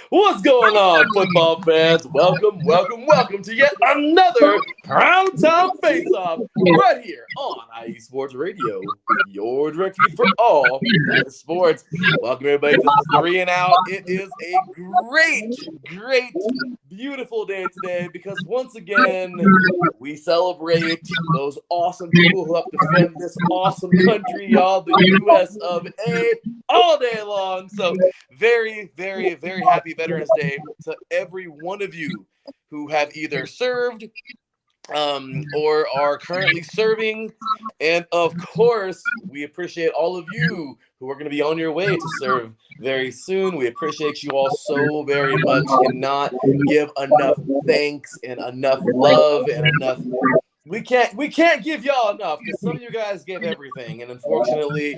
What's going on, football fans? Welcome to yet another Primetime Face-Off right here on IE Sports Radio, your direct feed for all that is sports. Welcome, everybody, to 3 and Out. It is a great, beautiful day today because once again, we celebrate those awesome people who help defend this awesome country, y'all, the U.S. of A, all day long. So very happy Veterans Day to every one of you who have either served or are currently serving. And of course, we appreciate all of you who are going to be on your way to serve very soon. We appreciate you all so very much. Cannot give enough thanks and enough love and enough. We can't give y'all enough because some of you guys give everything, and unfortunately,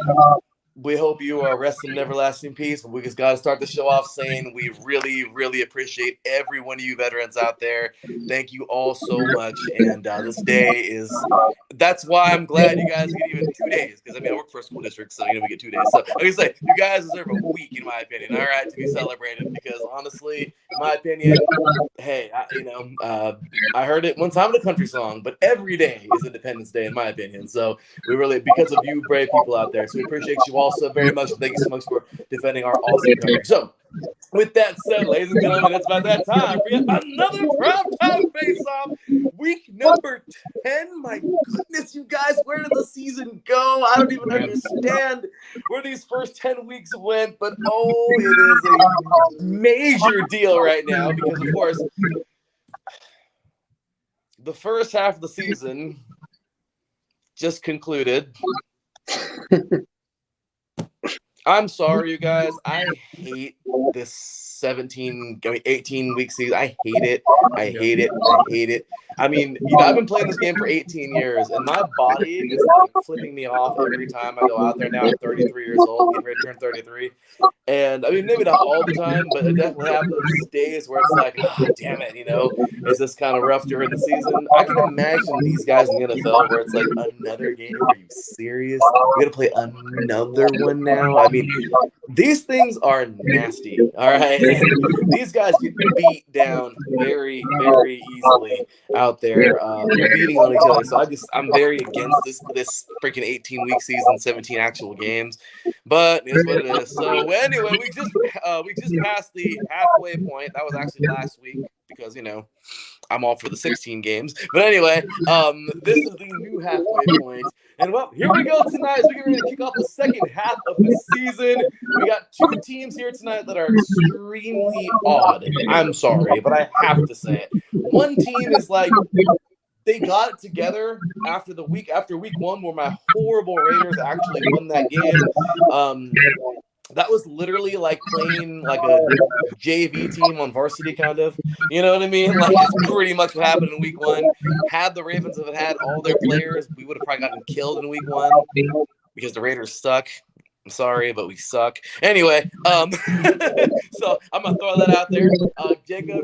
we hope you are resting in everlasting peace. But we just got to start the show off saying we really appreciate every one of you veterans out there. Thank you all so much. And this day that's why I'm glad you guys get even 2 days. Because, I work for a school district, so, we get 2 days. So, like I say, you guys deserve a week, in my opinion, all right, to be celebrated. Because, honestly, in my opinion, hey, I heard it one time in a country song, but every day is Independence Day, in my opinion. So, we really, because of you brave people out there, so we appreciate you all so very much. Thank you so much for defending our awesome country. So, with that said, ladies and gentlemen, it's about that time for yet another Primetime Face-Off. Week number 10. My goodness, you guys, where did the season go? I don't even understand where these first 10 weeks went, but it is a major deal right now because, of course, the first half of the season just concluded. I'm sorry, you guys. I hate this 18-week season. I hate it. I've been playing this game for 18 years, and my body is flipping me off every time I go out there now. I'm 33 years old, getting ready to turn 33. And, maybe not all the time, but it definitely happens days where it's like, oh, damn it, is this kind of rough during the season? I can imagine these guys in the NFL where it's like, another game? Are you serious? We got to play another one now? These things are nasty, all right? And these guys get beat down very easily out there, beating on each other. So I'm very against this freaking 18-week season, 17 actual games. But it's what it is. So anyway, we just passed the halfway point. That was actually last week because I'm all for the 16 games. But anyway, this is the new halfway point. And well, here we go tonight as we get ready to kick off the second half of the season. We got 2 teams here tonight that are extremely odd. I'm sorry, but I have to say it. One team is like, they got it together after week 1 where my horrible Raiders actually won that game. That was literally like playing like a JV team on varsity, kind of. You know what I mean? Like, it's pretty much what happened in week 1. Had the Ravens have had all their players, we would have probably gotten killed in week 1 because the Raiders suck. I'm sorry, but we suck. Anyway, so I'm going to throw that out there. Jacob,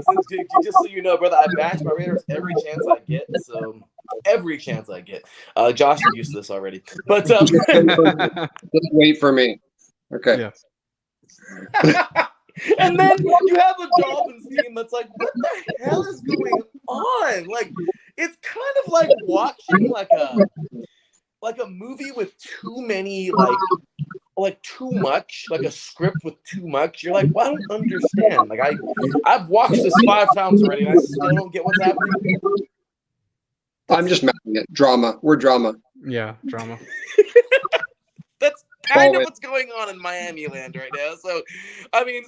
just so you know, brother, I bash my Raiders every chance I get. So every chance I get. Josh is used to this already. But just wait for me. Okay. Yeah. And then you have a Dolphins team that's like, what the hell is going on? Like, it's kind of like watching like a movie with too many like too much, like a script with too much. You're like, well, I don't understand. Like I've watched this 5 times already, and I still don't get what's happening. I'm just mapping it. Drama. We're drama. Yeah, drama. That's kind of what's going on in Miami land right now. So,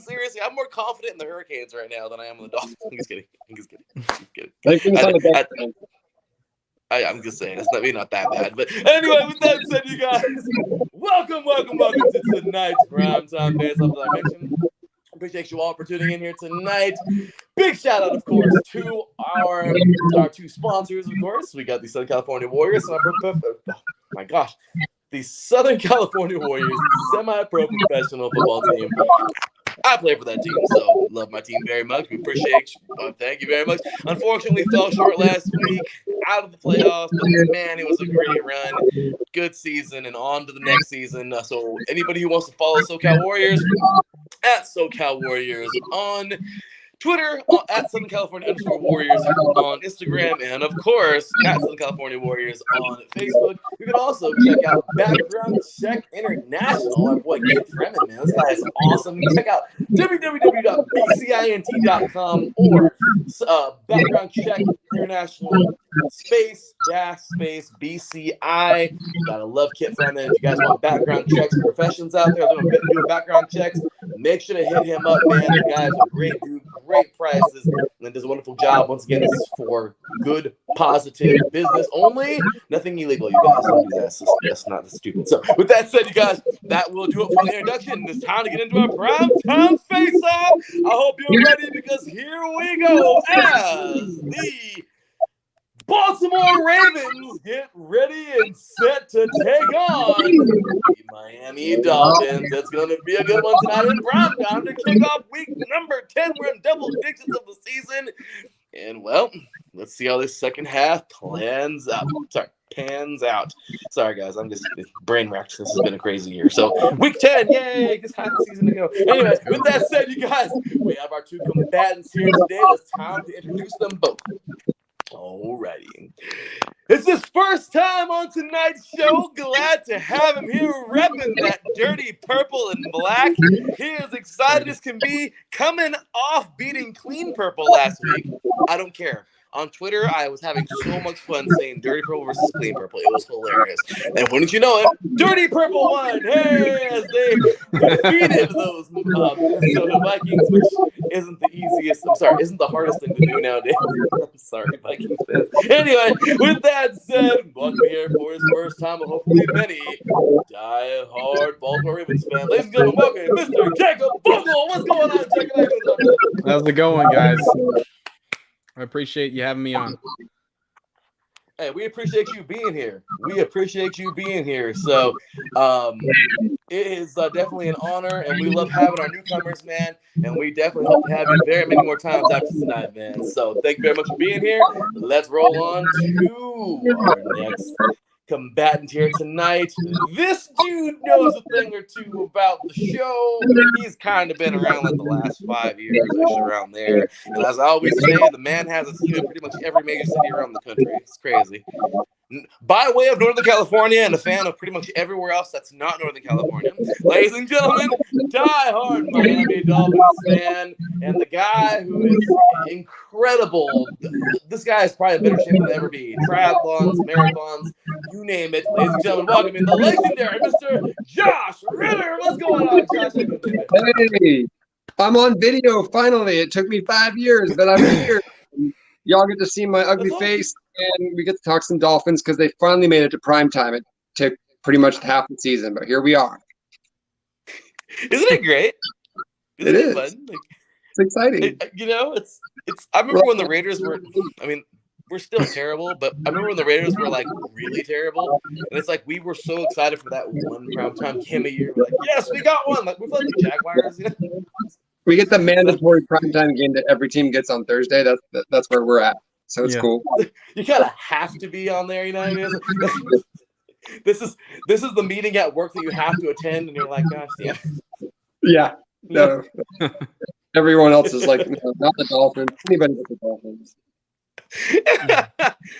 seriously, I'm more confident in the Hurricanes right now than I am in the Dolphins. I'm just kidding. I'm just saying, it's maybe not that bad. But anyway, with that said, you guys, welcome to tonight's Primetime Face-Off, as I mentioned. Appreciate you all for tuning in here tonight. Big shout out, of course, to our 2 sponsors, of course. We got the Southern California Warriors. The Southern California Warriors semi-pro professional football team. I play for that team, so love my team very much. We appreciate you. Thank you very much. Unfortunately, fell short last week. out of the playoffs, but man, it was a great run. Good season, and on to the next season. So anybody who wants to follow SoCal Warriors, at SoCal Warriors on Twitter, at Southern California _Warriors on Instagram, and of course at Southern California Warriors on Facebook. You can also check out Background Check International. Our boy Kid Freeman, man, this guy is awesome. You can check out www.bcint.com or Background Check International space BCI. Gotta love Kit Freeman. If you guys want background checks for professions out there doing background checks, make sure to hit him up, man. The guy's a great dude, great prices, and does a wonderful job. Once again, this is for good, positive business only. Nothing illegal, you guys. Don't do that. That's not stupid. So, with that said, you guys, that will do it for the introduction. It's time to get into our primetime face-off. I hope you're ready because here we go as the Baltimore Ravens get ready and set to take on the Miami Dolphins. It's going to be a good one tonight in primetime to kick off week number 10. We're in double digits of the season. And, well, let's see how this second half pans out. Sorry, guys. I'm just brain wrecked. This has been a crazy year. So, week 10, yay, just half the season to go. Anyway, with that said, you guys, we have our two combatants here today. It's time to introduce them both. Alrighty. It's his first time on tonight's show. Glad to have him here repping that dirty purple and black. He is excited as can be, coming off beating clean purple last week. I don't care. On Twitter, I was having so much fun saying dirty purple versus clean purple. It was hilarious. And wouldn't you know it, dirty purple won. Hey, as they defeated those Minnesota Vikings, which isn't the easiest. I'm sorry, isn't the hardest thing to do nowadays. I'm sorry, Vikings fans. Anyway, with that said, welcome here for his first time of hopefully many die-hard Baltimore Ravens fan. Ladies and gentlemen, welcome Mr. Jacob Vogel. What's going on, Jacob? How's it going, guys? I appreciate you having me on. Hey, we appreciate you being here. So it is definitely an honor, and we love having our newcomers, man. And we definitely hope to have you very many more times after tonight, man. So thank you very much for being here. Let's roll on to our next combatant here tonight. This dude knows a thing or two about the show. He's kind of been around like the last 5 years, around there. And as I always say, the man has a team in pretty much every major city around the country. It's crazy. By way of Northern California and a fan of pretty much everywhere else that's not Northern California. Ladies and gentlemen, die-hard Miami Dolphins fan, and the guy who is incredible. This guy is probably in better shape than ever be. Triathlons, marathons, you name it. Ladies and gentlemen, welcome in the legendary Mr. Josh Ritter. What's going on, Josh? Hey, I'm on video finally. It took me 5 years, but I'm here. Y'all get to see my ugly face, and we get to talk some Dolphins because they finally made it to primetime. It took pretty much half the season, but here we are. Isn't it great? It is. Fun? It's exciting. It's. I remember when the Raiders were. I mean, we're still terrible, but I remember when the Raiders were like really terrible, and it's like we were so excited for that one primetime game a year. We're like, yes, we got one. Like we're like the Jaguars, We get the mandatory primetime game that every team gets on Thursday. That's where we're at. So it's cool. You kind of have to be on there, you know what I mean? This is the meeting at work that you have to attend, and you're like, gosh, damn. Yeah. No. Everyone else is like, no, not the Dolphins. Anybody but the Dolphins.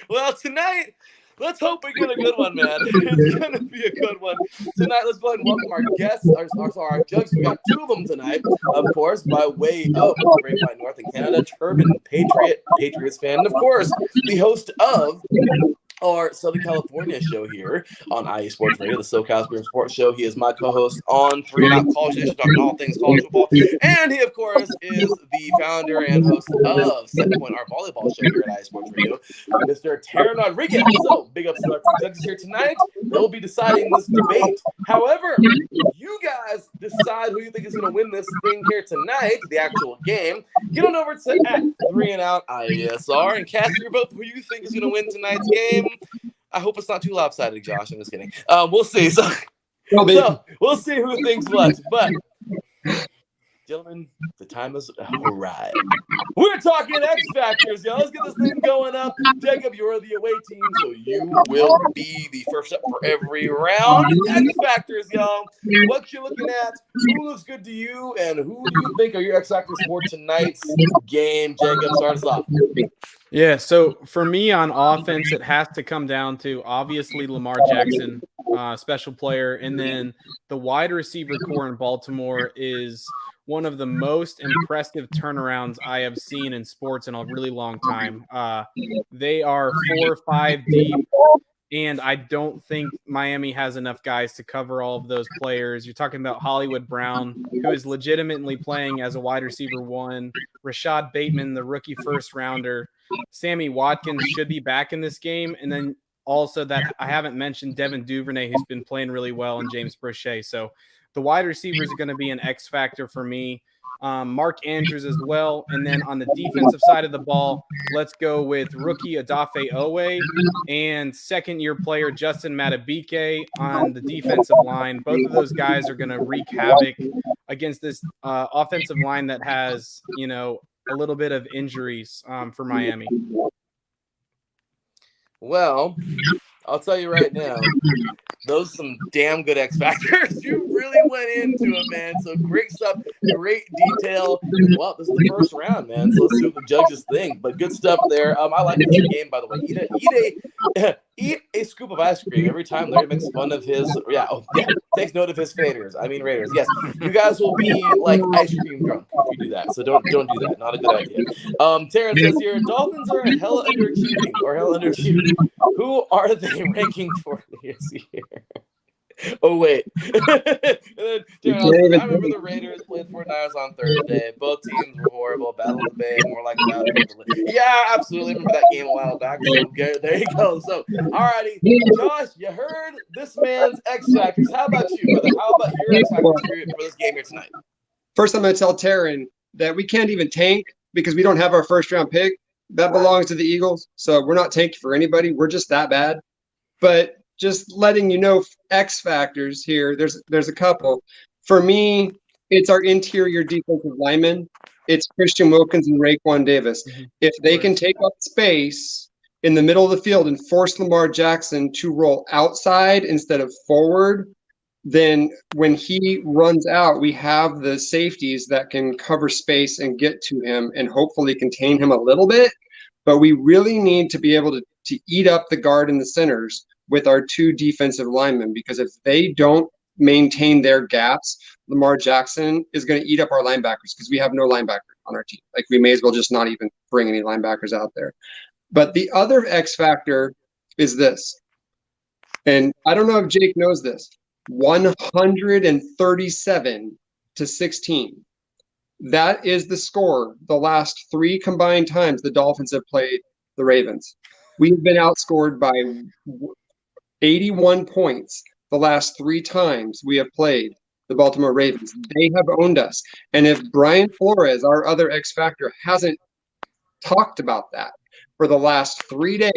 Well, tonight, let's hope we get a good one, man. It's going to be a good one. Tonight, let's go ahead and welcome our guests, our judges. We got two of them tonight, of course, by way of Great White North in Canada, Turban Patriots fan, and of course, the host of our Southern California show here on IE Sports Radio, the SoCal Sports Show. He is my co-host on 3 Out College Nation, talking all things college football. And he, of course, is the founder and host of Set Point, our volleyball show here at IE Sports Radio, Mr. Taryn Rodriguez. So, big ups to our two judges here tonight. They'll be deciding this debate. However, you guys decide who you think is going to win this thing here tonight, the actual game. Get on over to at 3 and Out IESR and cast your vote for who you think is going to win tonight's game. I hope it's not too lopsided, Josh. I'm just kidding. We'll see. So we'll see who thinks what. But Gentlemen, the time has arrived. We're talking X Factors, y'all. Let's get this thing going up. Jacob, you're the away team, so you will be the first up for every round. X Factors, y'all. What you looking at? Who looks good to you? And who do you think are your X Factors for tonight's game? Jacob, start us off. Yeah, so for me on offense, it has to come down to obviously Lamar Jackson, special player, and then the wide receiver core in Baltimore is one of the most impressive turnarounds I have seen in sports in a really long time. They are 4 or 5 deep, and I don't think Miami has enough guys to cover all of those players. You're talking about Hollywood Brown, who is legitimately playing as a wide receiver 1, Rashad Bateman, the rookie first rounder, Sammy Watkins should be back in this game, and then also that I haven't mentioned Devin Duvernay, who's been playing really well, and James Prochet. So the wide receivers are going to be an X factor for me. Mark Andrews as well. And then on the defensive side of the ball, let's go with rookie Odafe Owe and second-year player Justin Matabike on the defensive line. Both of those guys are going to wreak havoc against this offensive line that has, a little bit of injuries for Miami. Well, I'll tell you right now, those are some damn good X Factors. You really went into it, man. So great stuff, great detail. Well, this is the first round, man. So let's see what the judges think. But good stuff there. I like this game, by the way. Eat a scoop of ice cream every time Larry makes fun of his. Takes note of his Raiders. Yes, you guys will be like ice cream drunk if you do that. So don't do that. Not a good idea. Terrence says here, Dolphins are hella underachieving. Who are they ranking for this year? Oh, wait. And then, Terrence, I remember the Raiders played 49ers on Thursday. Both teams were horrible. Battle of the Bay, more like Battle of the Bay. Yeah, absolutely. I remember that game a while back. So good. There you go. So, alrighty. Josh, you heard this man's X Factors. How about you, brother? How about your X Factors for this game here tonight? First, I'm going to tell Taryn that we can't even tank because we don't have our first-round pick. That belongs to the Eagles. So we're not tanking for anybody. We're just that bad. But just letting you know, X factors here, there's a couple. For me, it's our interior defensive linemen. It's Christian Wilkins and Raekwon Davis. If they can take up space in the middle of the field and force Lamar Jackson to roll outside instead of forward, then when he runs out, we have the safeties that can cover space and get to him and hopefully contain him a little bit. But we really need to be able to eat up the guard and the centers with our 2 defensive linemen, because if they don't maintain their gaps, Lamar Jackson is going to eat up our linebackers because we have no linebacker on our team. Like, we may as well just not even bring any linebackers out there. But the other X factor is this, and I don't know if Jake knows this, 137-16. That is the score the last 3 combined times the Dolphins have played the Ravens. We've been outscored by 81 points the last 3 times we have played the Baltimore Ravens. They have owned us. And if Brian Flores, our other X factor, hasn't talked about that for the last 3 days,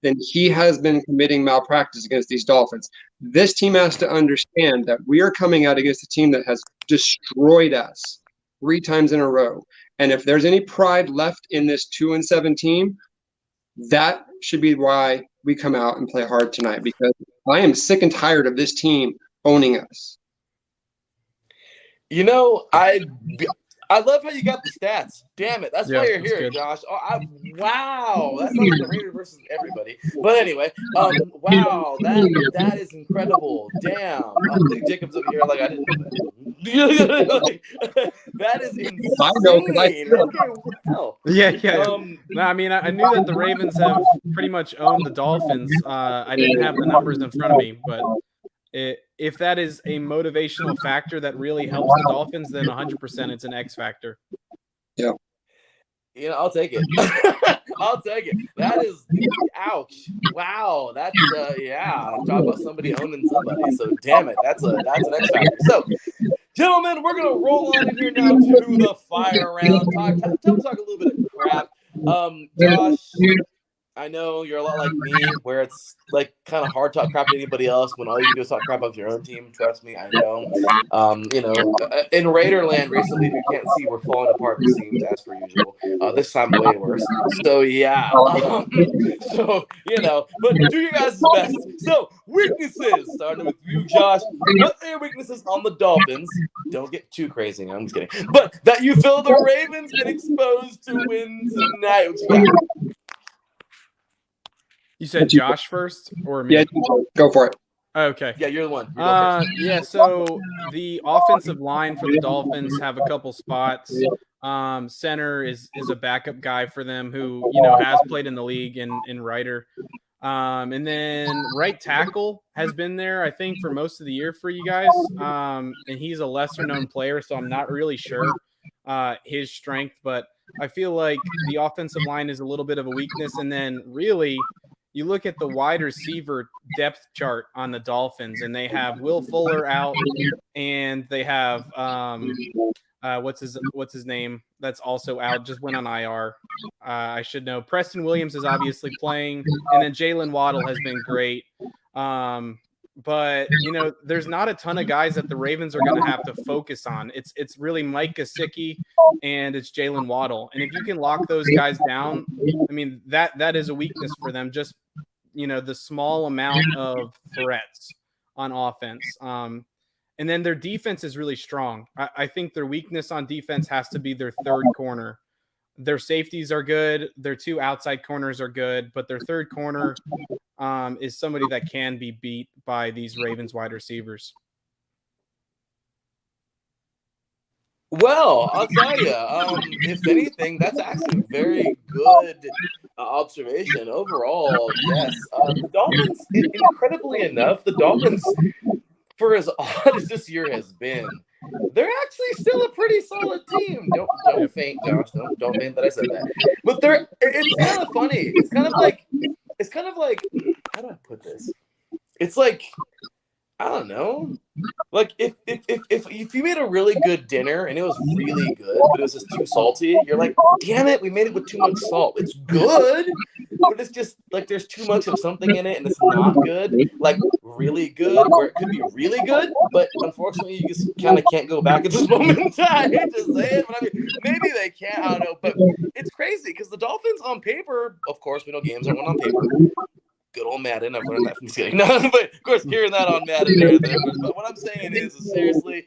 then he has been committing malpractice against these Dolphins. This team has to understand that we are coming out against a team that has destroyed us 3 times in a row. And if there's any pride left in this 2-7 team, that should be why we come out and play hard tonight, because I am sick and tired of this team owning us. I love how you got the stats. Damn it. That's why you're here, good. Josh. Wow. That's not like the Raiders versus everybody. But anyway, wow. That is incredible. Damn. Jacob's over here like I didn't know that. That is insane. I know, Okay, wow. Yeah. No, I mean, I knew that the Ravens have pretty much owned the Dolphins. I didn't have the numbers in front of me, but if that is a motivational factor that really helps the Dolphins, then 100% it's an X factor. Yeah. I'll take it. I'll take it. That is, ouch. Wow. That's, talk about somebody owning somebody. So, damn it. That's an X factor. So, gentlemen, we're going to roll on in here now to the fire round. Talk a little bit of crap. Josh, I know you're a lot like me, where it's like kind of hard to talk crap to anybody else when all you do is talk crap about your own team. Trust me, I know. In Raiderland recently, if you can't see, we're falling apart, it seems, as per usual. This time, way worse. So yeah. But do your guys' best. So weaknesses, starting with you, Josh. What are your weaknesses on the Dolphins? Don't get too crazy. I'm just kidding. But that you feel the Ravens can expose to win tonight. What you got? You said Josh first or me? Yeah, go for it. Okay. Yeah, you're the one. Yeah, so the offensive line for the Dolphins have a couple spots. Center is a backup guy for them who, has played in the league in Ritter. And then right tackle has been there, I think, for most of the year for you guys. And he's a lesser known player, so I'm not really sure his strength, but I feel like the offensive line is a little bit of a weakness. And then really, you look at the wide receiver depth chart on the Dolphins, and they have Will Fuller out, and they have what's his name? That's also out. Just went on IR. I should know. Preston Williams is obviously playing, and then Jalen Waddle has been great. But there's not a ton of guys that the Ravens are going to have to focus on. It's really Mike Gesicki and it's Jalen Waddle. And if you can lock those guys down, I mean that is a weakness for them. Just the small amount of threats on offense. And then their defense is really strong. I think their weakness on defense has to be their third corner. Their safeties are good. Their two outside corners are good, but their third corner is somebody that can be beat by these Ravens wide receivers. Well, I'll tell you, if anything, that's actually a very good observation. Overall, yes. The Dolphins, incredibly enough, for as odd as this year has been, they're actually still a pretty solid team. Don't faint, Josh. Don't faint that I said that. But it's kind of funny. It's kind of like how do I put this? It's like, I don't know. Like if you made a really good dinner and it was really good, but it was just too salty, you're like, damn it, we made it with too much salt. It's good, but it's just like there's too much of something in it and it's not good. Like really good, where it could be really good, but unfortunately you just kind of can't go back at this moment in time. I hate to say it, but I mean, maybe they can. I don't know, but it's crazy because the Dolphins on paper, of course, we know games aren't won on paper. Good old Madden. I've learned that from skating. No, but of course, hearing that on Madden. But what I'm saying is seriously,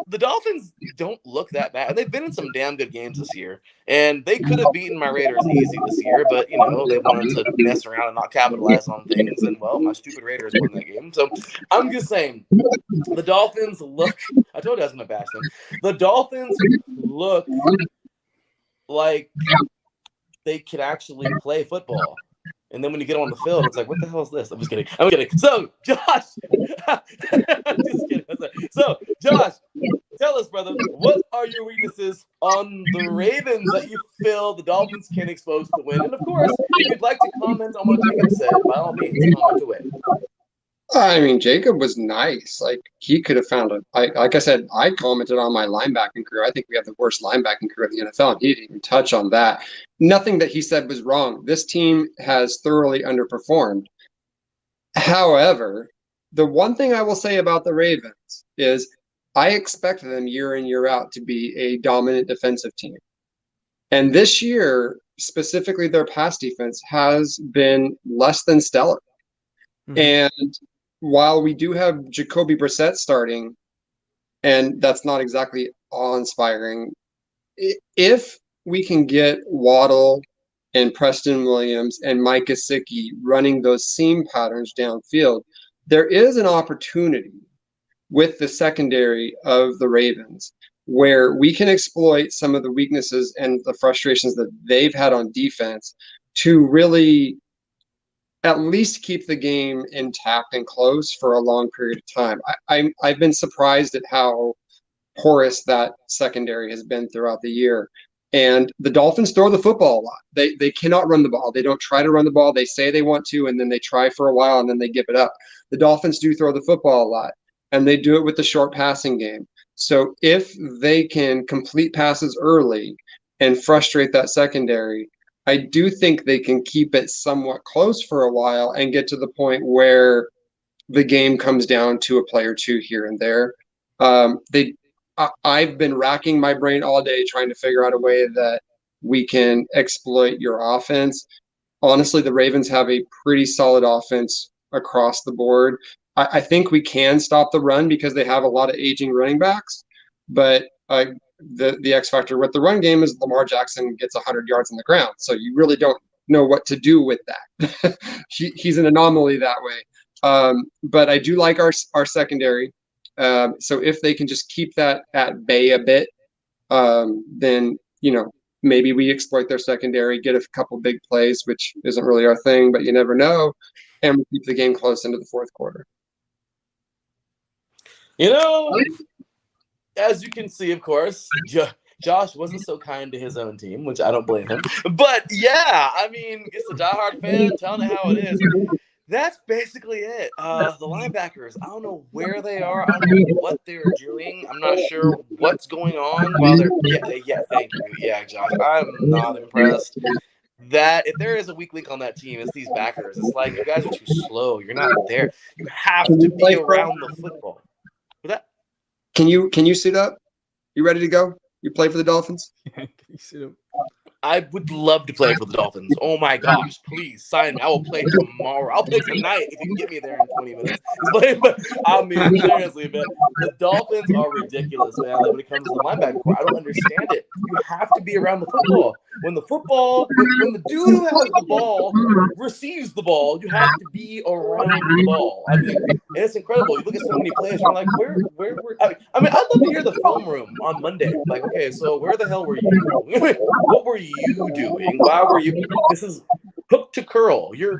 the Dolphins don't look that bad. They've been in some damn good games this year, and they could have beaten my Raiders easy this year, but they wanted to mess around and not capitalize on things. And well, my stupid Raiders won that game. So I'm just saying, the Dolphins look. I told you I was gonna bash them. The Dolphins look like they could actually play football. And then when you get on the field, it's like, what the hell is this? I'm just kidding. So, Josh, just kidding. So, Josh, tell us, brother, what are your weaknesses on the Ravens that you feel the Dolphins can expose to win? And of course, if you'd like to comment on what Jacob said, by all means, comment away. I mean, Jacob was nice. Like, he could have found like I said, I commented on my linebacking career. I think we have the worst linebacking career in the NFL, and he didn't even touch on that. Nothing that he said was wrong. This team has thoroughly underperformed. However, the one thing I will say about the Ravens is I expect them year in, year out to be a dominant defensive team. And this year, specifically their pass defense, has been less than stellar. Mm-hmm. And while we do have Jacoby Brissett starting, and that's not exactly awe-inspiring, if we can get Waddle and Preston Williams and Mike Gesicki running those seam patterns downfield, there is an opportunity with the secondary of the Ravens where we can exploit some of the weaknesses and the frustrations that they've had on defense to really at least keep the game intact and close for a long period of time. I've been surprised at how porous that secondary has been throughout the year. And the Dolphins throw the football a lot. They cannot run the ball. They don't try to run the ball. They say they want to, and then they try for a while, and then they give it up. The Dolphins do throw the football a lot, and they do it with the short passing game. So if they can complete passes early and frustrate that secondary, I do think they can keep it somewhat close for a while and get to the point where the game comes down to a play or two here and there. I've been racking my brain all day trying to figure out a way that we can exploit your offense. Honestly, the Ravens have a pretty solid offense across the board. I think we can stop the run because they have a lot of aging running backs, but the X factor with the run game is Lamar Jackson gets 100 yards on the ground, so you really don't know what to do with that. He's an anomaly that way. But I do like our secondary. So if they can just keep that at bay a bit, then maybe we exploit their secondary, get a couple big plays, which isn't really our thing, but you never know, and we keep the game close into the fourth quarter. As you can see, of course, Josh wasn't so kind to his own team, which I don't blame him. But yeah, I mean, it's a diehard fan telling it how it is. That's basically it. The linebackers, I don't know where they are. I don't know what they're doing. I'm not sure what's going on while they're thank you. Yeah, Josh, I'm not impressed. That if there is a weak link on that team, it's these backers. It's like you guys are too slow. You're not there. You have to be around the football. Can you suit up? You ready to go? You play for the Dolphins? Can you suit up? I would love to play for the Dolphins. Oh my gosh, please sign me. I will play tomorrow. I'll play tonight if you can get me there in 20 minutes. But I mean, seriously, man, the Dolphins are ridiculous, man. Like when it comes to the linebacker core, I don't understand it. You have to be around the football. When the dude who has the ball receives the ball, you have to be around the ball. I mean, and it's incredible. You look at so many players, you're like, where? I mean, I'd love to hear the film room on Monday. Like, okay, so where the hell were you? What were you doing? Why were you? This is hook to curl. You're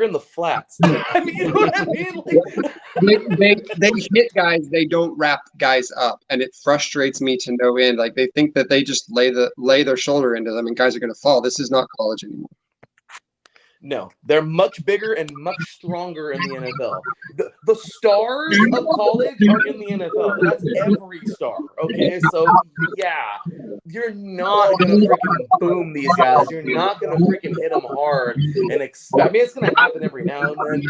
in the flats. I mean, you know what I mean? Like, they hit guys. They don't wrap guys up, and it frustrates me to no end. Like they think that they just lay their shoulder into them, and guys are going to fall. This is not college anymore. No, they're much bigger and much stronger in the NFL. The stars of college are in the NFL. That's every star. Okay, so yeah, you're not gonna freaking boom these guys. You're not gonna freaking hit them hard and expect. I mean, it's gonna happen every now and then.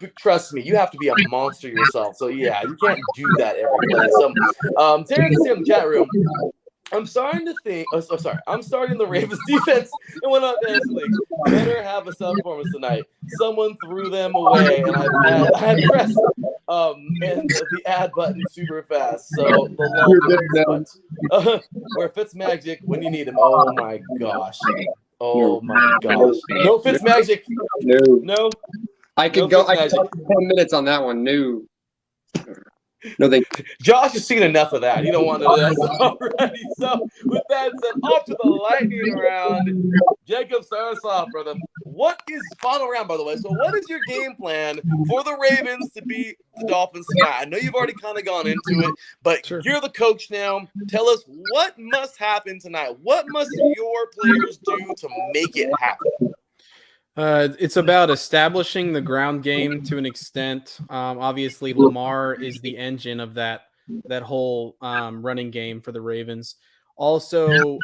But trust me, you have to be a monster yourself. So yeah, you can't do that every play. So, Terrence is here in the chat room. I'm starting to think. I'm starting the Ravens defense and went out there and better have a self performance tonight. Someone threw them away, and I had pressed and the add button super fast. So the long where Fitzmagic when you need him. Oh my gosh. Oh my gosh. No Fitzmagic. No. I could go. I could talk 10 minutes on that one. No, Josh has seen enough of that. You don't want to do that already. So, with that said, off to the lightning round. Jacob, start us off, brother. What is final round, by the way? So, what is your game plan for the Ravens to beat the Dolphins tonight? I know you've already kind of gone into it, but You're the coach now. Tell us what must happen tonight. What must your players do to make it happen? It's about establishing the ground game to an extent. Obviously, Lamar is the engine of that whole running game for the Ravens. Also,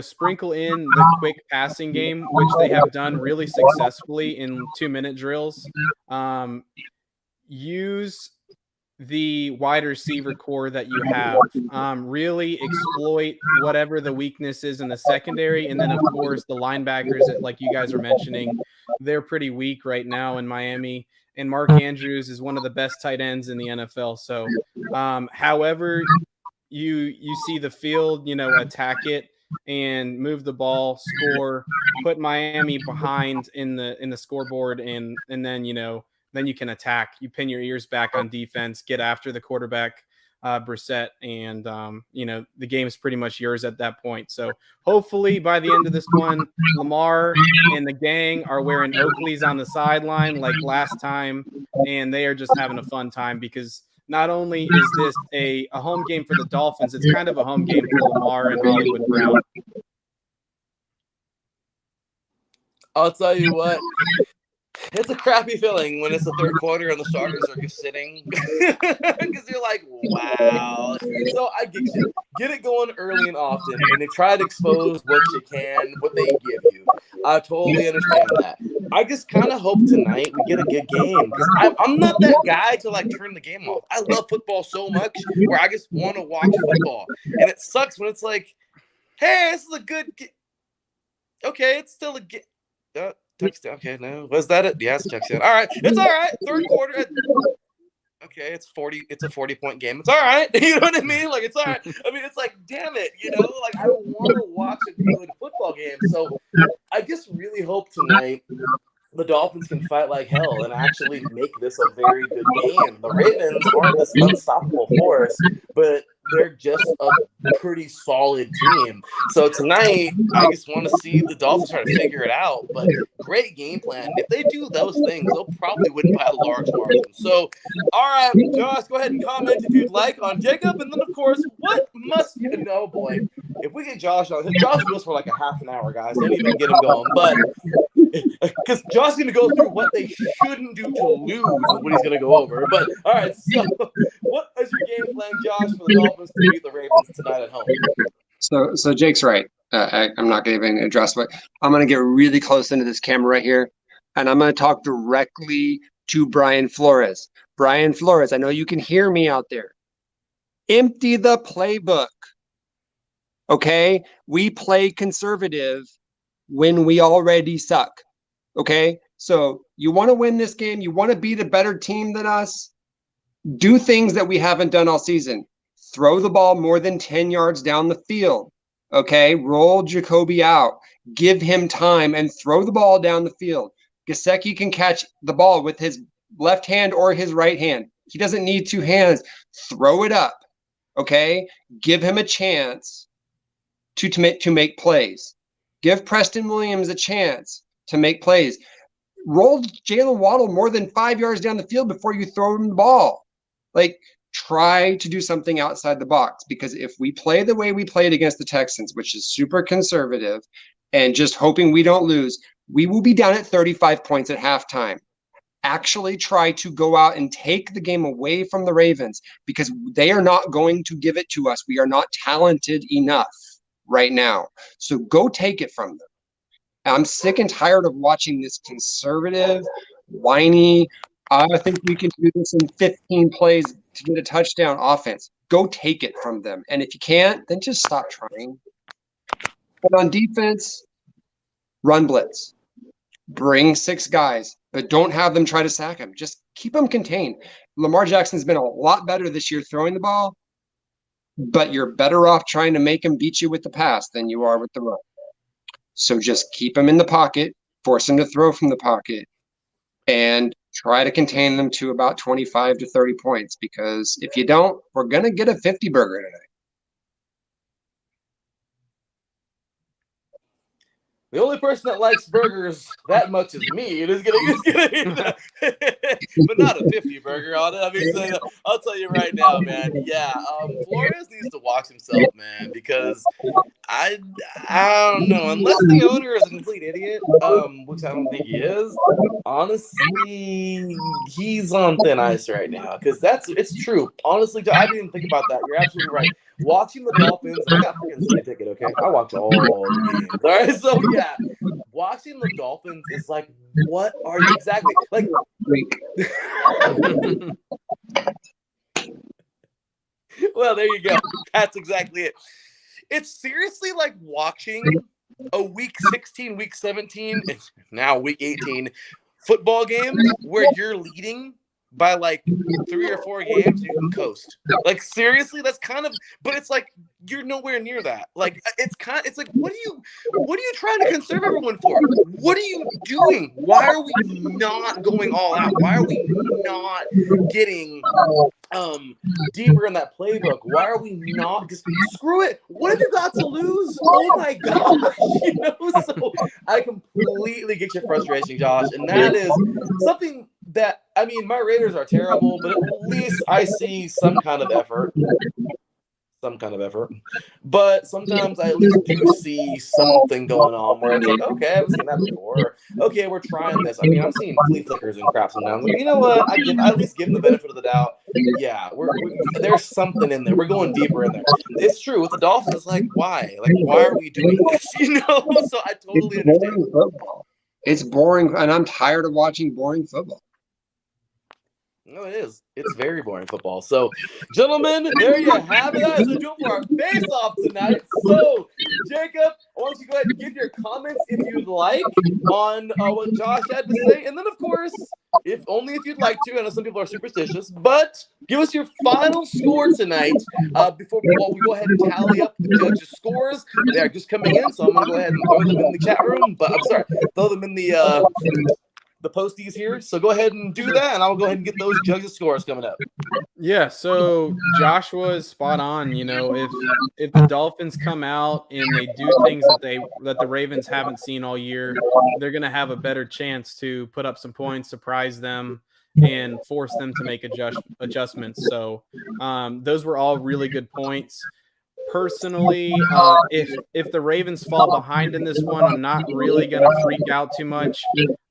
sprinkle in the quick passing game, which they have done really successfully in 2-minute drills. Use the wide receiver core that you have. Really exploit whatever the weakness is in the secondary. And then, of course, the linebackers, like you guys are mentioning, they're pretty weak right now in Miami. And Mark Andrews is one of the best tight ends in the NFL. So however you see the field, attack it and move the ball, score, put Miami behind in the scoreboard, and then, then you can attack. You pin your ears back on defense, get after the quarterback, Brissett, and, the game is pretty much yours at that point. So hopefully by the end of this one, Lamar and the gang are wearing Oakleys on the sideline like last time, and they are just having a fun time because not only is this a home game for the Dolphins, it's kind of a home game for Lamar and Hollywood Brown. I'll tell you what. It's a crappy feeling when it's the third quarter and the starters are just sitting because you're like, wow. So I get you. Get it going early and often, and they try to expose what you can, what they give you. I totally understand that. I just kind of hope tonight we get a good game because I'm not that guy to like turn the game off. I love football so much where I just want to watch football, and it sucks when it's like, hey, this is a good. Okay, it's still a game. Touchdown. Okay, no. Was that it? Yeah, it's touchdown. All right. It's all right. Third quarter. Okay, it's 40. It's a 40-point game. It's all right. You know what I mean? Like, it's all right. I mean, it's like, damn it. You know, like, I want to watch a good football game. So I just really hope tonight the Dolphins can fight like hell and actually make this a very good game. The Ravens aren't this unstoppable force, but they're just a pretty solid team. So tonight, I just want to see the Dolphins try to figure it out. But great game plan. If they do those things, they'll probably win by a large margin. So, all right, Josh, go ahead and comment if you'd like on Jacob. And then, of course, what must you know, boy? If we get Josh on, Josh goes for like a half an hour, guys. Don't even get him going. But because Josh's going to go through what they shouldn't do to lose and what he's going to go over. But, all right, so what is your game plan, Josh, for the Dolphins to beat the Ravens tonight at home? So Jake's right. I'm not going to even address what I'm going to get really close into this camera right here, and I'm going to talk directly to Brian Flores. Brian Flores, I know you can hear me out there. Empty the playbook. Okay? We play conservative when we already suck. Okay? So you want to win this game, you want to beat a better team than us, do things that we haven't done all season. Throw the ball more than 10 yards down the field. Okay? Roll Jacoby out. Give him time and throw the ball down the field. Gesicki can catch the ball with his left hand or his right hand. He doesn't need two hands. Throw it up. Okay? Give him a chance to make plays. Give Preston Williams a chance to make plays. Roll Jalen Waddle more than 5 yards down the field before you throw him the ball. Like, try to do something outside the box, because if we play the way we played against the Texans, which is super conservative and just hoping we don't lose, we will be down at 35 points at halftime. Actually try to go out and take the game away from the Ravens, because they are not going to give it to us. We are not talented enough right now. So go take it from them. I'm sick and tired of watching this conservative, whiny, I think we can do this in 15 plays to get a touchdown offense. Go take it from them. And if you can't, then just stop trying. But on defense, run blitz. Bring 6 guys, but don't have them try to sack him. Just keep them contained. Lamar Jackson's been a lot better this year throwing the ball, but you're better off trying to make him beat you with the pass than you are with the run. So just keep him in the pocket, force him to throw from the pocket, and try to contain them to about 25 to 30 points, because if you don't, we're going to get a 50 burger tonight. The only person that likes burgers that much is me. It is gonna, but not a 50 burger on it. I mean, I'll tell you right now, man. Yeah, Flores needs to watch himself, man, because I don't know. Unless the owner is a complete idiot, which I don't think he is. Honestly, he's on thin ice right now, because it's true. Honestly, I didn't even think about that. You're absolutely right. Watching the Dolphins, I got a freaking season ticket, okay? I watch all the games. All right, so yeah, watching the Dolphins is like, what are you exactly like? Well, there you go. That's exactly it. It's seriously like watching a week 16, week 17, now week 18 football game where you're leading by like 3 or 4 games, you can coast. Like, seriously, that's kind of, but it's like you're nowhere near that. Like, it's like, what are you trying to conserve everyone for? What are you doing? Why are we not going all out? Why are we not getting deeper in that playbook? Why are we not just screw it? What have you got to lose? Oh my gosh, so I completely get your frustration, Josh, and that is something that, I mean, my Raiders are terrible, but at least I see some kind of effort. some kind of effort. But sometimes I at least do see something going on where it's like, okay, I haven't seen that before. Or, okay, we're trying this. I mean, I'm seeing flea flickers and crap sometimes. Like, you know what? I at least give them the benefit of the doubt. Yeah, there's something in there. We're going deeper in there. It's true with the Dolphins. It's like, why? Like, why are we doing this? You know? So I totally understand. It's boring, and I'm tired of watching boring football. No, it is. It's very boring football. So, gentlemen, there you have it. That's what we do for our face-off tonight. So, Jacob, I want you to go ahead and give your comments if you'd like on what Josh had to say. And then, of course, if you'd like to. I know some people are superstitious, but give us your final score tonight before we go ahead and tally up the judges' scores. They're just coming in, so I'm going to go ahead and throw them in the chat room. But I'm sorry, throw them in the posties here. So go ahead and do that, and I'll go ahead and get those judges' scores coming up. Yeah, so Joshua's spot on. You know, if the Dolphins come out and they do things that the Ravens haven't seen all year, they're going to have a better chance to put up some points, surprise them, and force them to make adjustments. So those were all really good points. Personally, if the Ravens fall behind in this one, I'm not really going to freak out too much.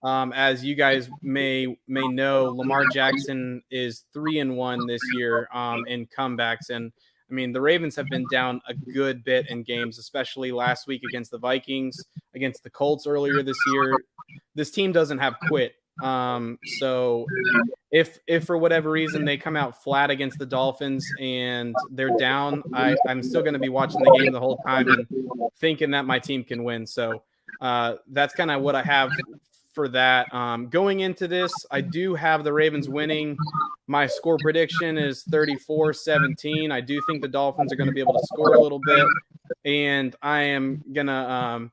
As you guys may know, Lamar Jackson is 3-1 this year in comebacks. And I mean, the Ravens have been down a good bit in games, especially last week against the Vikings, against the Colts earlier this year. This team doesn't have quit. So if for whatever reason they come out flat against the Dolphins and they're down, I'm still going to be watching the game the whole time and thinking that my team can win. So that's kind of what I have for that. Going into this, I do have the Ravens winning. My score prediction is 34-17. I do think the Dolphins are going to be able to score a little bit, and I am going to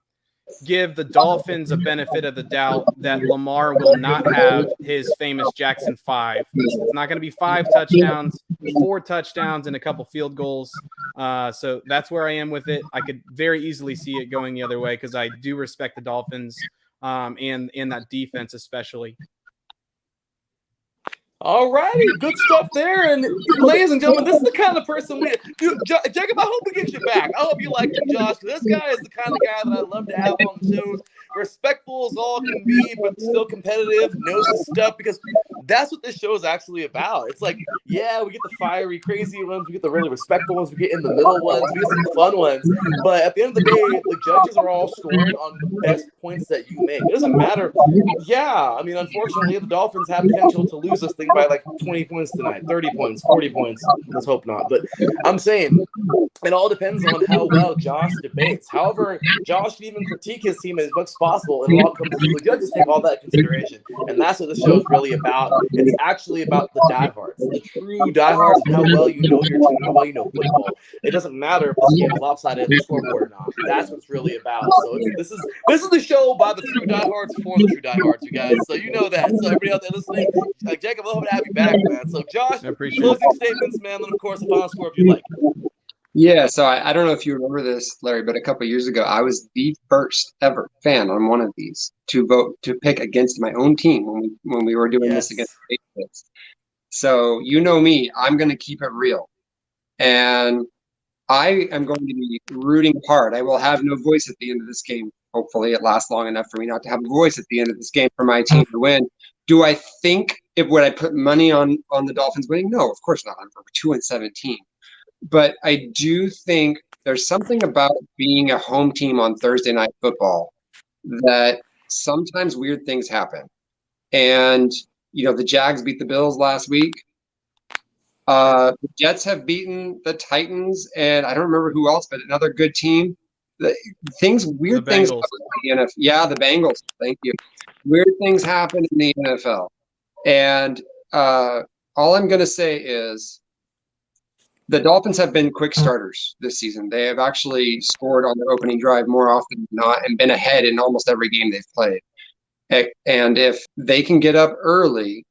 give the Dolphins a benefit of the doubt that Lamar will not have his famous Jackson 5. It's not going to be 5 touchdowns, 4 touchdowns, and a couple field goals. So that's where I am with it. I could very easily see it going the other way because I do respect the Dolphins and that defense especially. All righty, good stuff there. And ladies and gentlemen, this is the kind of person Jacob, I hope we get you back. I hope you like him, Josh. This guy is the kind of guy that I love to have on the shows. Respectful as all can be, but still competitive, knows his stuff, because that's what this show is actually about. It's like, yeah, we get the fiery, crazy ones, we get the really respectful ones, we get in the middle ones, we get some fun ones. But at the end of the day, the judges are all scoring on the best points that you make. It doesn't matter. Yeah, I mean, unfortunately, the Dolphins have potential to lose this thing by like 20 points tonight, 30 points, 40 points. Let's hope not. But I'm saying it all depends on how well Josh debates. However, Josh can even critique his team as much as possible, and it all comes to the judges take all that into consideration. And that's what the show is really about. It's actually about the diehards, the true diehards, and how well you know your team, how well you know football. It doesn't matter if this game is lopsided at the scoreboard or not. That's what's really about. So this is the show by the true diehards for the true diehards, you guys. So you know that. So everybody out there listening, Jacob, I hope to have you back, man. So Josh, closing statements, man, and of course the final score if you like. Yeah, so I don't know if you remember this, Larry, but a couple of years ago, I was the first ever fan on one of these to pick against my own team when we were doing this against the Patriots. So you know me, I'm going to keep it real, and I am going to be rooting hard. I will have no voice at the end of this game. Hopefully, it lasts long enough for me not to have a voice at the end of this game for my team to win. Do I think would I put money on the Dolphins winning? No, of course not. I'm 2-17. But I do think there's something about being a home team on Thursday Night Football that sometimes weird things happen. And, you know, the Jags beat the Bills last week. The Jets have beaten the Titans, and I don't remember who else, but another good team. Weird things happen in the NFL. Yeah, the Bengals. Thank you. Weird things happen in the NFL. And all I'm going to say is, the Dolphins have been quick starters this season. They have actually scored on their opening drive more often than not and been ahead in almost every game they've played. And if they can get up early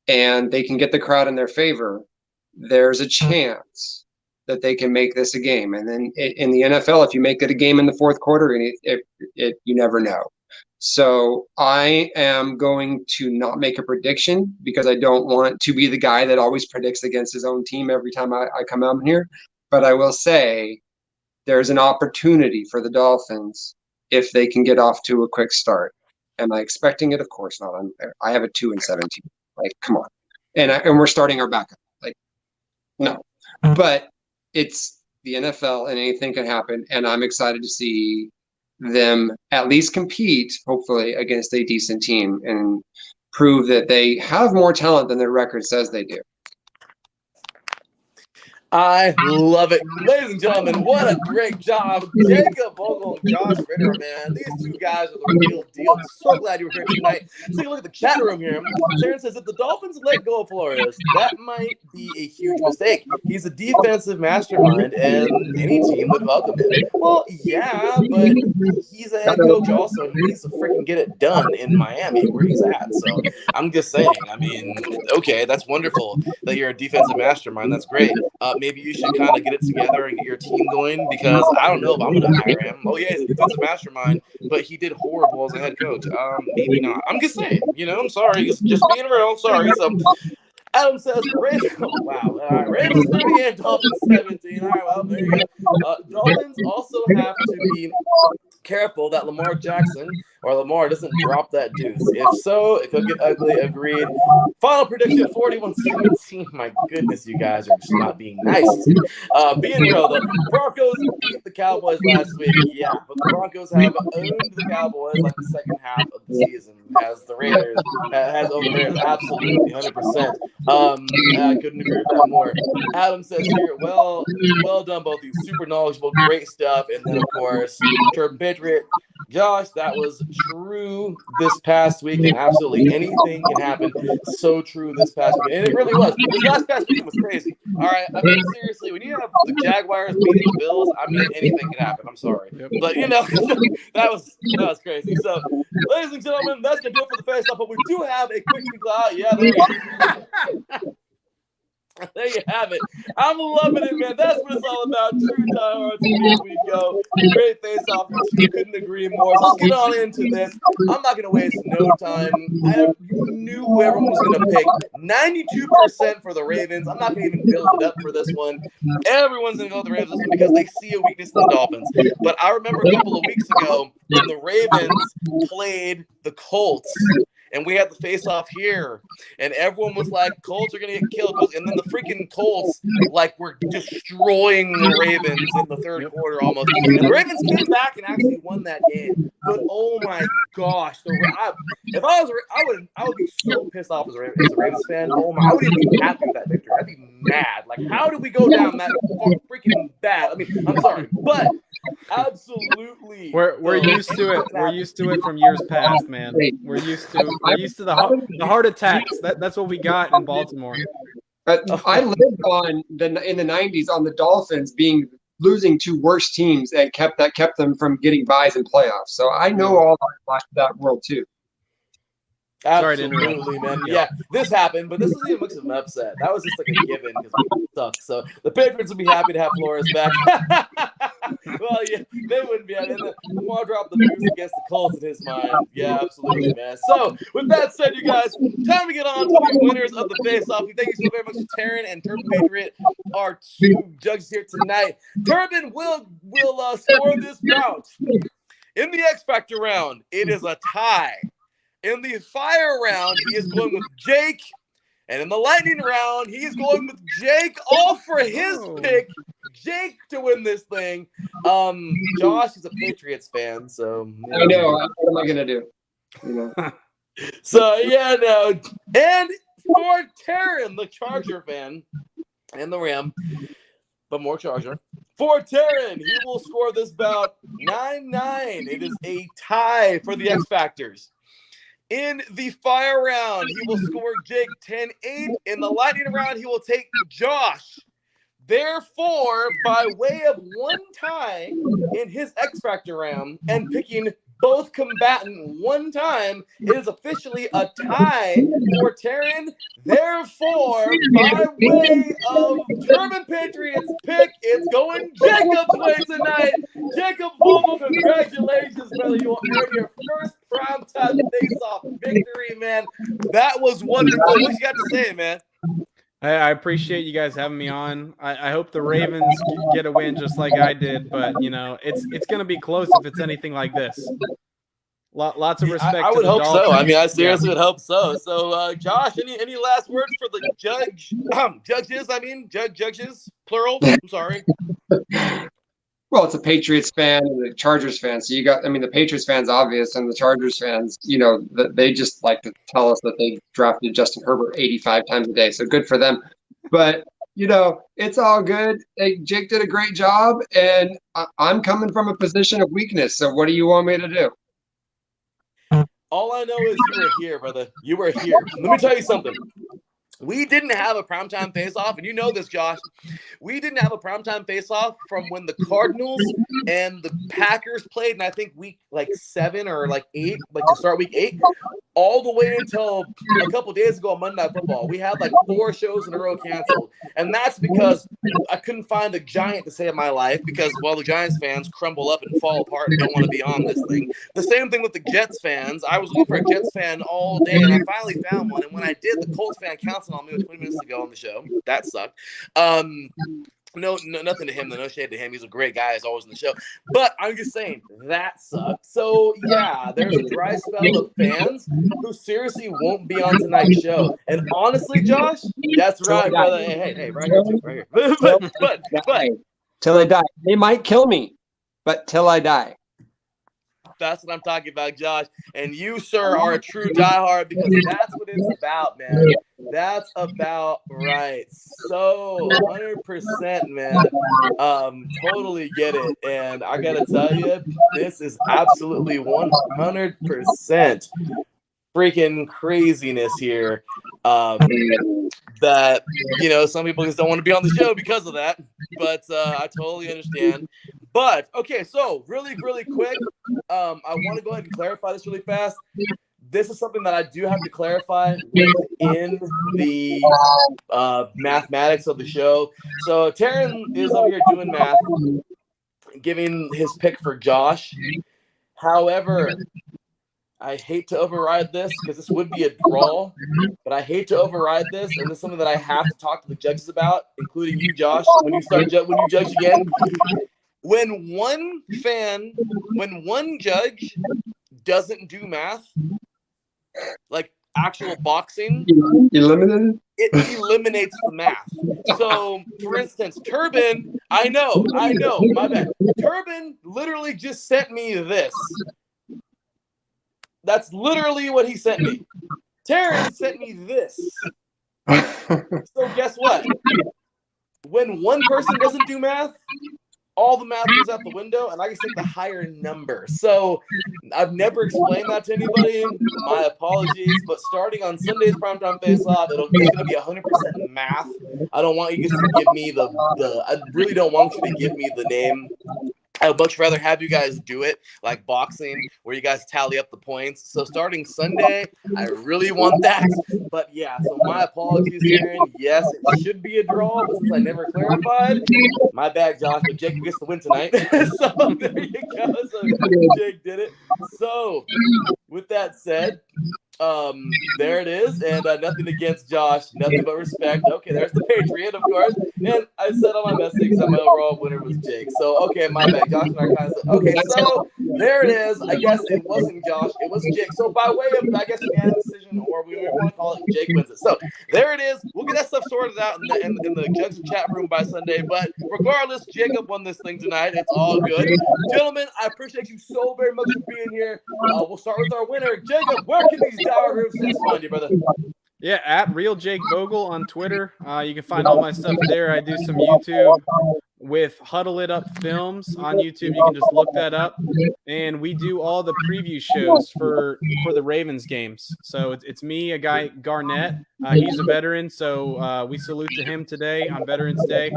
and they can get the crowd in their favor, there's a chance that they can make this a game. And then in the NFL, if you make it a game in the fourth quarter, you never know. So I am going to not make a prediction because I don't want to be the guy that always predicts against his own team every time I come out here. But I will say there's an opportunity for the Dolphins if they can get off to a quick start. Am I expecting it? Of course not. I have a 2-17. Like, come on. And we're starting our backup. Like, no. But it's the NFL and anything can happen. And I'm excited to see them at least compete, hopefully, against a decent team and prove that they have more talent than their record says they do. I love it. Ladies and gentlemen, what a great job. Jacob Vogel and Josh Ritter, man. These two guys are the real deal. So glad you were here tonight. Let's take a look at the chat room here. Sharon says, if the Dolphins let go of Flores, that might be a huge mistake. He's a defensive mastermind, and any team would welcome him. Well, yeah, but he's a head coach also. He needs to freaking get it done in Miami where he's at. So I'm just saying, I mean, okay, that's wonderful that you're a defensive mastermind. That's great. Maybe you should kind of get it together and get your team going, because I don't know if I'm going to hire him. Oh, yeah, he's a defensive mastermind, but he did horrible as a head coach. Maybe not. I'm just saying, I'm sorry. Just being real. Sorry. So Adam says, Ravens, oh, wow. All right, Ravens 38, Dolphins 17. All right, well, there you go. Dolphins also have to be careful that Lamar doesn't drop that deuce. If so, it could get ugly. Agreed. Final prediction, 41-17. My goodness, you guys are just not being nice. Being real, though, Broncos beat the Cowboys last week. Yeah, but the Broncos have owned the Cowboys like the second half of the season, as the Raiders has over the Raiders. Absolutely, 100%. I couldn't agree with that more. Adam says here, well done, both of you. Super knowledgeable, great stuff. And then, of course, Turban Patriot. Josh, that was true this past week, and absolutely anything can happen. So true this past week, and it really was. This last past weekend was crazy. All right, I mean, seriously, when you have the Jaguars beating the Bills, I mean, anything can happen. I'm sorry, but that was crazy. So, ladies and gentlemen, that's gonna do it for the face-off. But we do have a quick cloud. Yeah, there you go. There you have it. I'm loving it, man. That's what it's all about. True diehards. Here we go. Great face-off. You couldn't agree more. So let's get on into this. I'm not going to waste no time. I knew who everyone was going to pick. 92% for the Ravens. I'm not going to even build it up for this one. Everyone's going to go with the Ravens because they see a weakness in the Dolphins. But I remember a couple of weeks ago when the Ravens played the Colts. And we had the face-off here, and everyone was like, Colts are going to get killed. And then the freaking Colts, were destroying the Ravens in the third quarter almost. And the Ravens came back and actually won that game. But, oh, my gosh. If I would be so pissed off as a Ravens fan. Oh, my. I wouldn't even be happy with that victory. I'd be mad. How did we go down that freaking bad? I mean, I'm sorry. But absolutely. We're used to it. We're used to it from years past, man. We're used to the heart attacks. That's what we got in Baltimore. I lived in the 90s on the Dolphins losing to worse teams that kept them from getting buys in playoffs. So I know all that world too. Absolutely, man. Yeah, this happened, but this isn't even much of an upset. That was just like a given because we suck. So the Patriots would be happy to have Flores back. Well, yeah, they wouldn't be. And then Lamar dropped the news against the Colts in his mind. Yeah, absolutely, man. So with that said, you guys, time to get on to the winners of the face-off. We thank you so very much to Taryn and Turban Patriot, our two judges here tonight. Turban will score this bout. In the X Factor round, it is a tie. In the fire round, he is going with Jake. And in the lightning round, he's going with Jake, all for his pick, Jake, to win this thing. Josh is a Patriots fan, so. I know. What am I going to do? So, yeah, no. And for Taryn, the Charger fan, and the Ram, but more Charger. For Taryn, he will score this bout 9-9. It is a tie for the X Factors. In the fire round, he will score Jake 10-8. In the lightning round, he will take Josh. Therefore, by way of one tie in his X Factor round and picking both combatant one time, it is officially a tie for Taryn. Therefore, by way of Turban Patriots pick, it's going Jacob's way tonight. Jacob Vogel, congratulations, brother. You will earn your first primetime face-off victory, man. That was wonderful. What you got to say, man? I appreciate you guys having me on. I hope the Ravens get a win just like I did, but it's going to be close if it's anything like this. Lots of respect. I to would the hope Dolphins. so. I mean, I seriously would hope so. So, Josh, any last words for the judges, plural? I'm sorry. Well, it's a Patriots fan and a Chargers fan. So the Patriots fans obvious, and the Chargers fans, they just like to tell us that they drafted Justin Herbert 85 times a day. So good for them. But it's all good. Hey, Jake did a great job, and I'm coming from a position of weakness. So what do you want me to do? All I know is you were here, brother. You were here. Let me tell you something. We didn't have a primetime face-off, and you know this, Josh. We didn't have a primetime face-off from when the Cardinals and the Packers played, and I think week 7 or 8, to start week 8, all the way until a couple days ago on Monday Night Football. We had 4 shows in a row canceled, and that's because I couldn't find a Giant to save my life because, the Giants fans crumble up and fall apart and don't want to be on this thing. The same thing with the Jets fans. I was looking for a Jets fan all day, and I finally found one, and when I did, the Colts fan canceled on me 20 minutes ago on the show. That sucked. No, nothing to him. No shade to him. He's a great guy, as always on the show. But I'm just saying that sucked. So yeah, there's a dry spell of fans who seriously won't be on tonight's show. And honestly, Josh, that's right, brother. Hey, right here, too, right here. but till I die, they might kill me, but till I die. That's what I'm talking about, Josh. And you, sir, are a true diehard because that's what it's about, man. That's about right. So 100%, man. Totally get it. And I got to tell you, this is absolutely 100% freaking craziness here. That, some people just don't want to be on the show because of that. But I totally understand. But, okay, so really, really quick, I want to go ahead and clarify this really fast. This is something that I do have to clarify within the mathematics of the show. So Taryn is over here doing math, giving his pick for Josh. However, I hate to override this because this would be a draw, but I hate to override this, and this is something that I have to talk to the judges about, including you, Josh, when you judge again. When one judge doesn't do math, like actual boxing, it eliminates the math. So, for instance, Turbin, I know, my bad. Turbin literally just sent me this. That's literally what he sent me. Taryn sent me this. So guess what? When one person doesn't do math, all the math goes out the window, and I just take the higher number. So I've never explained that to anybody. My apologies. But starting on Sunday's Primetime Face-Off, it's going to be 100% math. I don't want you guys to give me I really don't want you to give me the name. I would much rather have you guys do it like boxing, where you guys tally up the points. So starting Sunday, I really want that. But yeah, so my apologies, Aaron. Yes, it should be a draw, but since I never clarified, my bad, Josh. But Jake gets the win tonight. So there you go. So Jake did it. So with that said, there it is, and nothing against Josh, nothing but respect. Okay, there's the Patriot, of course, and I said on my message that my overall winner was Jake. So, okay, my bad. Josh and I kind of said, okay, so there it is. I guess it wasn't Josh, it was Jake. So, by way of, I guess, unanimous decision, or we want to call it Jake wins it. So, there it is. We'll get that stuff sorted out in the judge chat room by Sunday. But regardless, Jacob won this thing tonight. It's all good. Gentlemen, I appreciate you so very much for being here. We'll start with our winner. Jacob, where can these Tower Groups find you, brother? Yeah, at Real Jake Vogel on Twitter. You can find all my stuff there. I do some YouTube with Huddle It Up Films on YouTube. You can just look that up. And we do all the preview shows for the Ravens games. So it's me, a guy, Garnett. He's a veteran, so we salute to him today on Veterans Day.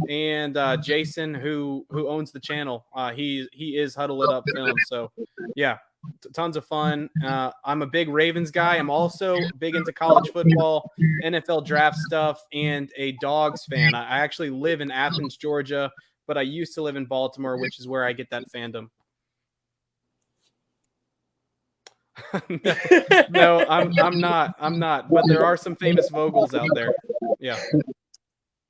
And Jason, who owns the channel, he is Huddle It Up Films. So, yeah. Tons of fun. I'm a big Ravens guy. I'm also big into college football, NFL draft stuff, and a Dogs fan. I actually live in Athens, Georgia, but I used to live in Baltimore, which is where I get that fandom. No, I'm not. But there are some famous Vogels out there. Yeah.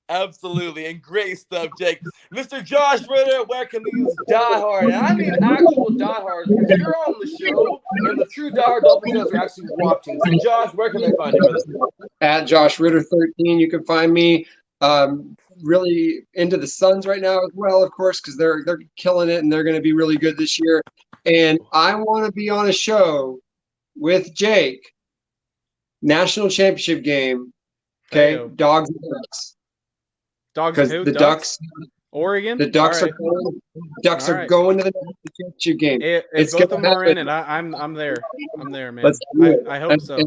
Absolutely, and great stuff, Jake. Mr. Josh Ritter, where can these diehard, and I mean actual diehards, because you're on the show, and the true diehard Dolphins fans are actually watching. So, Josh, where can they find you, brother? At Josh Ritter 13, you can find me. Really into the Suns right now as well, of course, because they're killing it and they're going to be really good this year. And I want to be on a show with Jake. National championship game. Okay, Hey-o. Dogs and Ducks. Dogs and who? The Ducks. Oregon. The Ducks All are right. going. Ducks All are right. going to the national championship game. If both of them are in it, I'm there. I'm there, man. Let's do it. I hope so.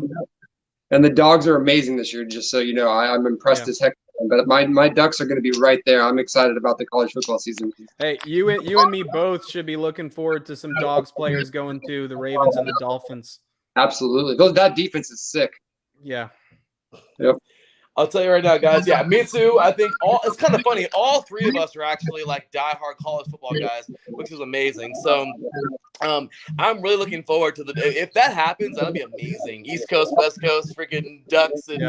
And the Dogs are amazing this year, just so you know. I'm impressed as heck. But my Ducks are going to be right there. I'm excited about the college football season. Hey, you and me both should be looking forward to some Dogs players going to the Ravens and the Dolphins. Absolutely. That defense is sick. Yeah. Yep. I'll tell you right now, guys. Yeah, me too. I think it's kind of funny. All three of us are actually like diehard college football guys, which is amazing. So I'm really looking forward to if that happens, that'll be amazing. East Coast, West Coast, freaking Ducks and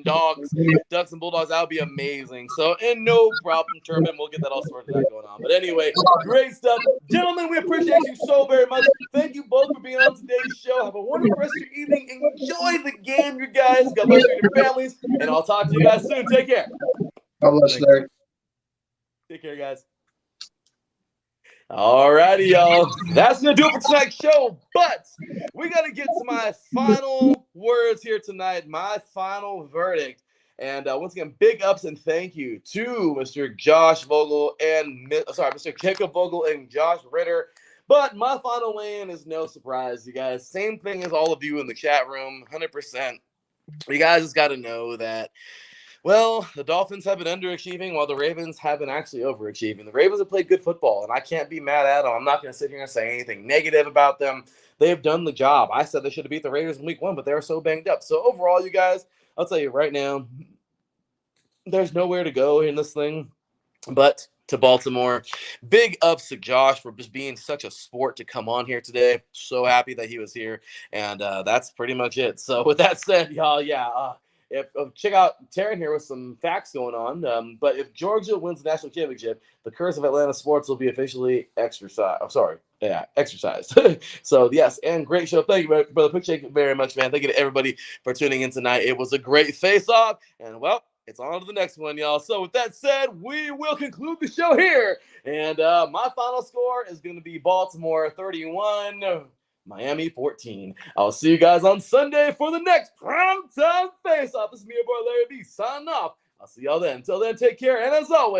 Dogs, Ducks and Bulldogs, that'll be amazing. So, and no problem, Turbin, we'll get that all sorted out going on. But anyway, great stuff. Gentlemen, we appreciate you so very much. Thank you both for being on today's show. Have a wonderful rest of your evening. Enjoy the game, you guys. God bless you and your families. And I'll talk to you guys soon. Take care. God bless you, Larry. Take care, guys. All righty, y'all. That's going to do it for tonight's show. But we got to get to my final words here tonight, my final verdict. And once again, big ups and thank you to Mr. Josh Vogel Mr. Jacob Vogel and Josh Ritter. But my final weigh-in is no surprise, you guys. Same thing as all of you in the chat room, 100%. You guys just got to know that, well, the Dolphins have been underachieving while the Ravens have been actually overachieving. The Ravens have played good football, and I can't be mad at them. I'm not going to sit here and say anything negative about them. They have done the job. I said they should have beat the Raiders in week 1, but they were so banged up. So overall, you guys, I'll tell you right now, there's nowhere to go in this thing but to Baltimore. Big ups to Josh for just being such a sport to come on here today. So happy that he was here. And that's pretty much it. So with that said, y'all, check out Taryn here with some facts going on. But if Georgia wins the national championship, the curse of Atlanta sports will be officially exercised. So, yes, and great show. Thank you, brother. Appreciate it very much, man. Thank you to everybody for tuning in tonight. It was a great face-off. And, well, it's on to the next one, y'all. So with that said, we will conclude the show here. And my final score is going to be Baltimore 31, Miami 14. I'll see you guys on Sunday for the next Primetime Face-Off. This is me, your boy Larry B, signing off. I'll see y'all then. Until then, take care. And as always,